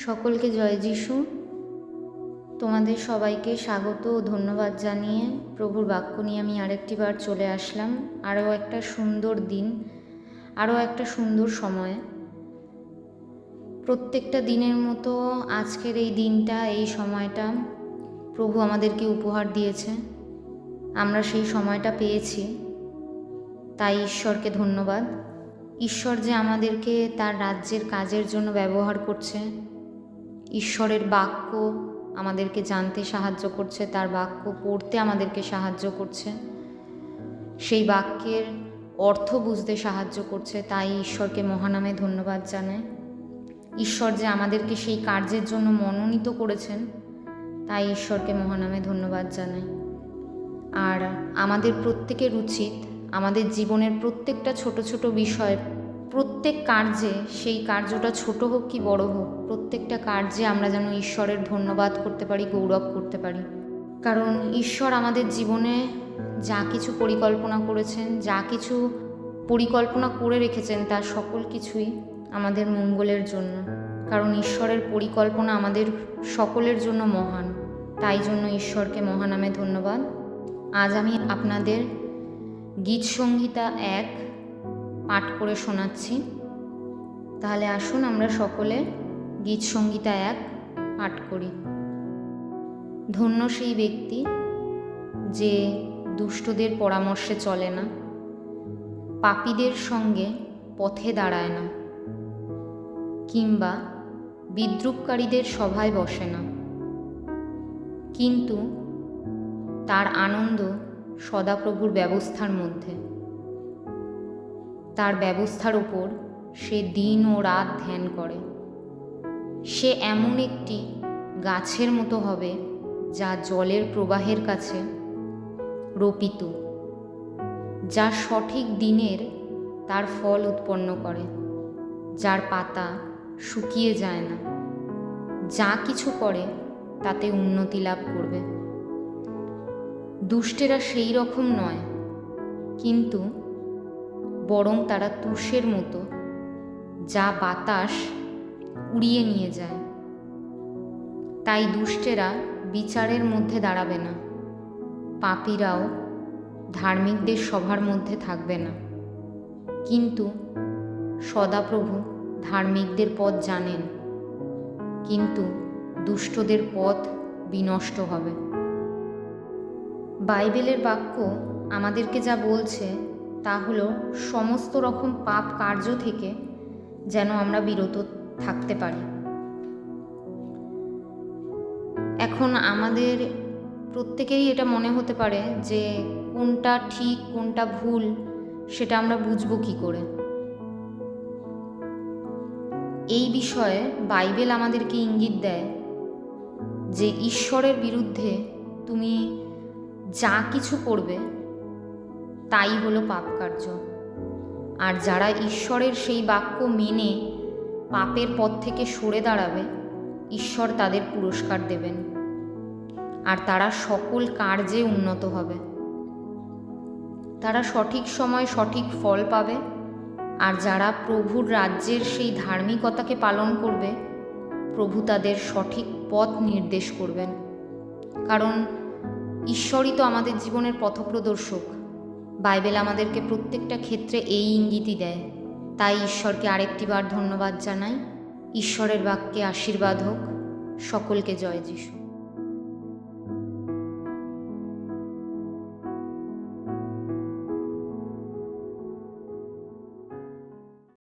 সকলকে জয় যিশু। তোমাদের সবাইকে স্বাগত ও ধন্যবাদ জানিয়ে প্রভুর বাক্য নিয়ে আমি আরেকটি বার চলে আসলাম। আরও একটা সুন্দর দিন, আরও একটা সুন্দর সময়। প্রত্যেকটা দিনের মতো আজকের এই দিনটা, এই সময়টা প্রভু আমাদেরকে উপহার দিয়েছে। আমরা সেই সময়টা পেয়েছি, তাই ঈশ্বরকে ধন্যবাদ। ঈশ্বর যে আমাদেরকে তার রাজ্যের কাজের জন্য ব্যবহার করছে, ঈশ্বরের বাক্য আমাদেরকে জানতে সাহায্য করছে, তার বাক্য পড়তে আমাদেরকে সাহায্য করছে, সেই বাক্যের অর্থ বুঝতে সাহায্য করছে, তাই ঈশ্বরকে মহানামে ধন্যবাদ জানাই। ঈশ্বর যে আমাদেরকে সেই কার্যের জন্য মনোনীত করেছেন, তাই ঈশ্বরকে মহানামে ধন্যবাদ জানাই। আর আমাদের প্রত্যেকের উচিত আমাদের জীবনের প্রত্যেকটা ছোট ছোট বিষয়, প্রত্যেক কার্যে, সেই কার্যটা ছোট হোক কি বড় হোক, প্রত্যেকটা কার্যে আমরা যেন ঈশ্বরের ধন্যবাদ করতে পারি, গৌরব করতে পারি। কারণ ঈশ্বর আমাদের জীবনে যা কিছু পরিকল্পনা করেছেন, যা কিছু পরিকল্পনা করে রেখেছেন, তার সকল কিছুই আমাদের মঙ্গলের জন্য। কারণ ঈশ্বরের পরিকল্পনা আমাদের সকলের জন্য মহান, তাই জন্য ঈশ্বরকে মহানামে ধন্যবাদ। আজ আমি আপনাদের গীত সংহিতা 1 পাঠ করে শোনাচ্ছি। তাহলে আসুন আমরা সকলে গীত সংহিতা 1 পাঠ করি। ধন্য সেই ব্যক্তি যে দুষ্টদের পরামর্শে চলে না, পাপীদের সঙ্গে পথে দাঁড়ায় না, কিংবা বিদ্রূপকারীদের সভায় বসে না, কিন্তু তার আনন্দ সদাপ্রভুর ব্যবস্থার মধ্যে। তার ব্যবস্থার ওপর সে দিন ও রাত ধ্যান করে। সে এমন একটি গাছের মতো হবে যা জলের প্রবাহের কাছে রোপিত, যা সঠিক দিনের তার ফল উৎপন্ন করে, যার পাতা শুকিয়ে যায় না। যা কিছু করে তাতে উন্নতি লাভ করবে। দুষ্টেরা সেই রকম নয়, কিন্তু বরং তারা তুষের মতো, যা বাতাস উড়িয়ে নিয়ে যায়। তাই দুষ্টেরা বিচারের মধ্যে দাঁড়াবে না, পাপীরাও ধার্মিকদের সভার মধ্যে থাকবে না। কিন্তু সদাপ্রভু ধার্মিকদের পথ জানেন, কিন্তু দুষ্টদের পথ বিনষ্ট হবে। বাইবেলের বাক্য আমাদেরকে যা বলছে তা হলো সমস্ত রকম পাপ কার্য থেকে যেন আমরা বিরত থাকতে পারি। এখন আমাদের প্রত্যেকেরই এটা মনে হতে পারে যে কোনটা ঠিক কোনটা ভুল সেটা আমরা বুঝবো কি করে। এই বিষয়ে বাইবেল আমাদেরকে ইঙ্গিত দেয় যে ঈশ্বরের বিরুদ্ধে তুমি যা কিছু করবে তাই হলো পাপ কার্য। আর যারা ঈশ্বরের সেই বাক্য মেনে পাপের পথ থেকে সরে দাঁড়াবে, ঈশ্বর তাদের পুরস্কার দেবেন, আর তারা সকল কার্যে উন্নত হবে। তারা সঠিক সময় সঠিক ফল পাবে। আর যারা প্রভুর রাজ্যের সেই ধার্মিকতাকে পালন করবে, প্রভু তাদের সঠিক পথ নির্দেশ করবেন। কারণ ঈশ্বরই তো আমাদের জীবনের পথপ্রদর্শক। বাইবেল আমাদেরকে প্রত্যেকটা ক্ষেত্রে এই ইঙ্গিতই দেয়। তাই ঈশ্বরকে আরেকটি বার ধন্যবাদ জানাই। ঈশ্বরের বাক্যে আশীর্বাদ হোক। সকলকে জয় যিশু।